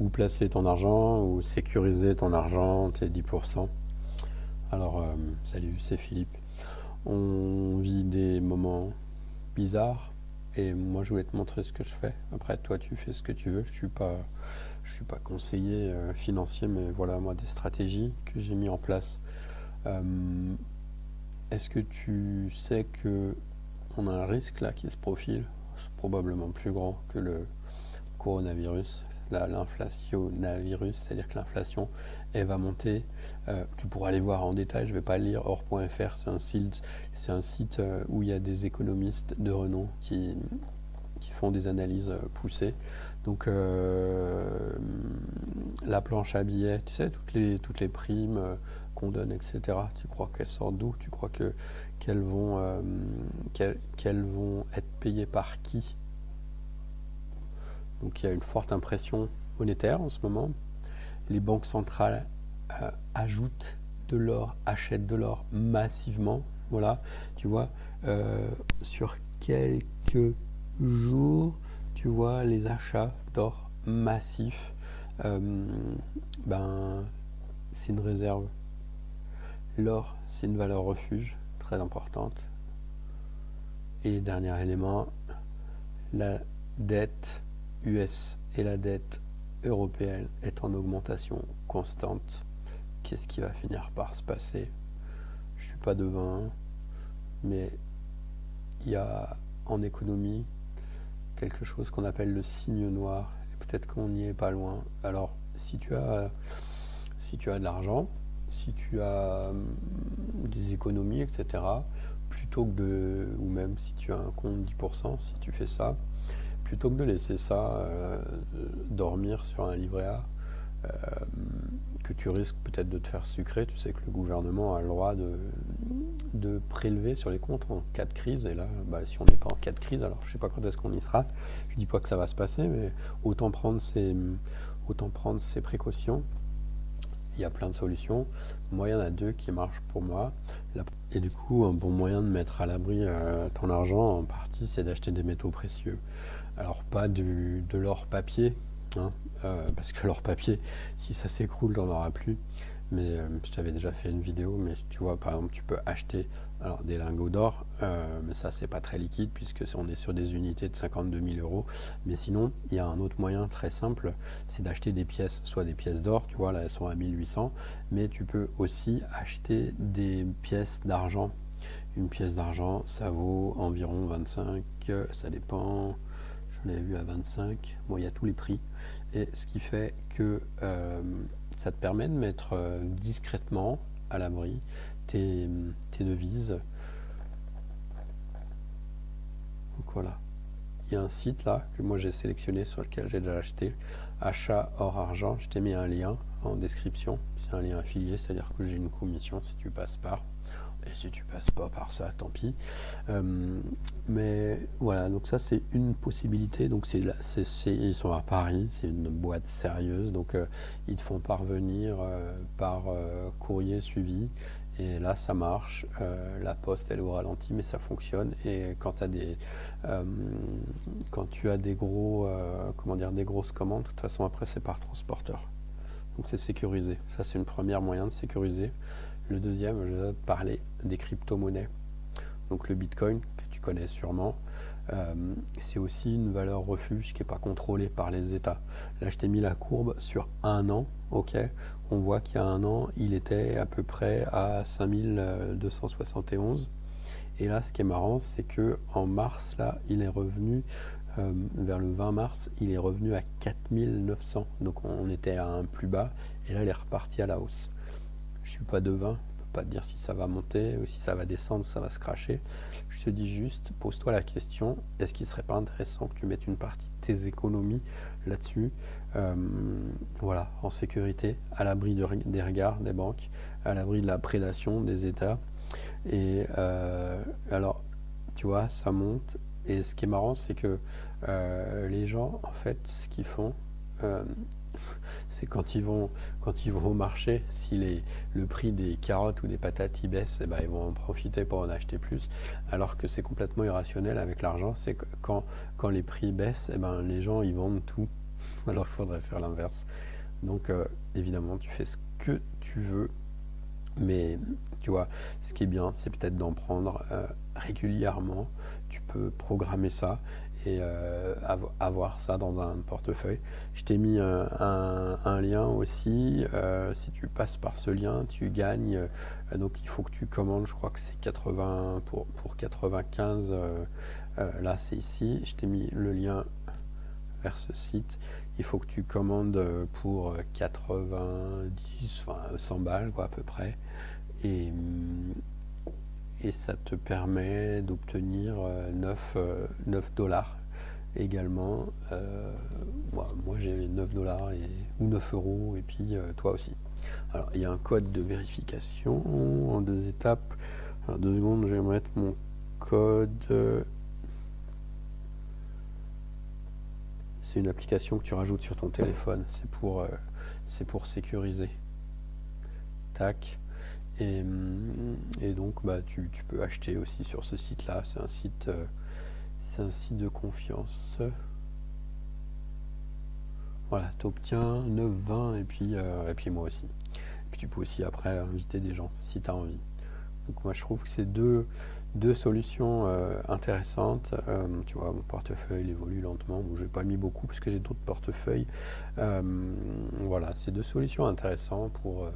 Où placer ton argent, ou sécuriser ton argent, tes 10%. Alors, salut, c'est Philippe. On vit des moments bizarres et moi je voulais te montrer ce que je fais. Après, toi tu fais ce que tu veux. Je suis pas conseiller financier, mais voilà moi des stratégies que j'ai mis en place. Euh, Est-ce que tu sais que on a un risque là qui se profile, probablement plus grand que le coronavirus, l'inflationnavirus, c'est-à-dire que l'inflation, elle va monter. Tu pourras aller voir en détail, je ne vais pas le lire. Or.fr, c'est un site où il y a des économistes de renom qui font des analyses poussées. Donc la planche à billets, tu sais, toutes les primes qu'on donne, etc. Tu crois qu'elles sortent d'où? Tu crois qu'elles vont être payées par qui? Donc il y a une forte impression monétaire en ce moment. Les banques centrales ajoutent de l'or, achètent de l'or massivement. Voilà, tu vois, sur quelques jours, tu vois les achats d'or massifs. Euh, ben, c'est une réserve. L'or, c'est une valeur refuge très importante. Et dernier élément, la dette US et la dette européenne est en augmentation constante. Qu'est-ce qui va finir par se passer? Je ne suis pas devin, mais il y a en économie quelque chose qu'on appelle le signe noir, et peut-être qu'on n'y est pas loin. Alors, si tu as de l'argent, si tu as des économies, etc., ou même si tu as un compte 10%, si tu fais ça, plutôt que de laisser ça dormir sur un livret A, euh, que tu risques peut-être de te faire sucrer. Tu sais que le gouvernement a le droit de prélever sur les comptes en cas de crise. Et là, si on n'est pas en cas de crise, alors je ne sais pas quand est-ce qu'on y sera. Je ne dis pas que ça va se passer, mais autant prendre ses précautions. Il y a plein de solutions. Moi, il y en a deux qui marchent pour moi. Et du coup, un bon moyen de mettre à l'abri ton argent, en partie, c'est d'acheter des métaux précieux. Alors, pas de l'or papier, hein, parce que l'or papier, si ça s'écroule, t'en auras plus. Mais je t'avais déjà fait une vidéo, mais tu vois, par exemple, tu peux acheter des lingots d'or, mais ça, c'est pas très liquide, puisque on est sur des unités de 52 000 euros. Mais sinon, il y a un autre moyen très simple, c'est d'acheter des pièces, soit des pièces d'or, tu vois, là, elles sont à 1800, mais tu peux aussi acheter des pièces d'argent. Une pièce d'argent, ça vaut environ 25, ça dépend, je l'avais vu à 25, bon, il y a tous les prix. Et ce qui fait que ça te permet de mettre discrètement à l'abri tes devises. Donc voilà, il y a un site là que moi j'ai sélectionné, sur lequel j'ai déjà acheté, achat hors argent. Je t'ai mis un lien en description, c'est un lien affilié, c'est-à-dire que j'ai une commission si tu passes par. Et si tu passes pas par ça, tant pis. Mais voilà, donc ça c'est une possibilité. Donc ils sont à Paris, c'est une boîte sérieuse. Donc ils te font parvenir par courrier suivi. Et là ça marche. La poste elle est au ralenti, mais ça fonctionne. Et euh, quand tu as des des grosses commandes, de toute façon après c'est par transporteur. Donc c'est sécurisé. Ça c'est une première moyen de sécuriser. Le deuxième, je vais te parler des crypto-monnaies. Donc le Bitcoin, que tu connais sûrement, c'est aussi une valeur refuge qui n'est pas contrôlée par les États. Là, je t'ai mis la courbe sur un an, ok. On voit qu'il y a un an, il était à peu près à 5271. Et là, ce qui est marrant, c'est que en mars, là, il est revenu, vers le 20 mars, il est revenu à 4900. Donc on était à un plus bas, et là, il est reparti à la hausse. Je suis pas devin, je peux pas te dire si ça va monter ou si ça va descendre ou ça va se cracher. Je te dis juste, pose-toi la question, est-ce qu'il serait pas intéressant que tu mettes une partie de tes économies là-dessus, voilà, en sécurité, à l'abri des regards des banques, à l'abri de la prédation des États. Et alors, tu vois, ça monte. Et ce qui est marrant, c'est que les gens, en fait, ce qu'ils font, euh, c'est quand ils vont au marché, si le prix des carottes ou des patates y baisse, eh ben, ils vont en profiter pour en acheter plus, alors que c'est complètement irrationnel avec l'argent. C'est que quand les prix baissent, eh ben, les gens ils vendent tout. alors il faudrait faire l'inverse. Donc évidemment, tu fais ce que tu veux, mais tu vois, ce qui est bien, c'est peut-être d'en prendre régulièrement. Tu peux programmer ça et avoir ça dans un portefeuille. Je t'ai mis un lien aussi. Si tu passes par ce lien, tu gagnes. Donc il faut que tu commandes, je crois que c'est 80 pour 95. Là, c'est ici. Je t'ai mis le lien vers ce site. Il faut que tu commandes pour 90, enfin 100 balles quoi, à peu près. Et, et ça te permet d'obtenir 9 dollars également. Moi j'ai 9 dollars ou 9 euros, et puis toi aussi. Alors il y a un code de vérification en 2 étapes. Alors 2 secondes, je vais mettre mon code. C'est une application que tu rajoutes sur ton téléphone. C'est pour sécuriser. Tac. Et donc tu peux acheter aussi sur ce site-là. C'est un site de confiance. Voilà, tu obtiens 9,20 et puis moi aussi. Et puis tu peux aussi après inviter des gens si tu as envie. Donc moi je trouve que c'est deux solutions intéressantes. Tu vois, mon portefeuille évolue lentement. Bon, je n'ai pas mis beaucoup parce que j'ai d'autres portefeuilles. Voilà, c'est 2 solutions intéressantes pour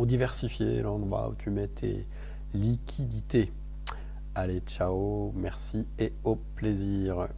diversifier l'endroit où tu mets tes liquidités. Allez, ciao, merci et au plaisir.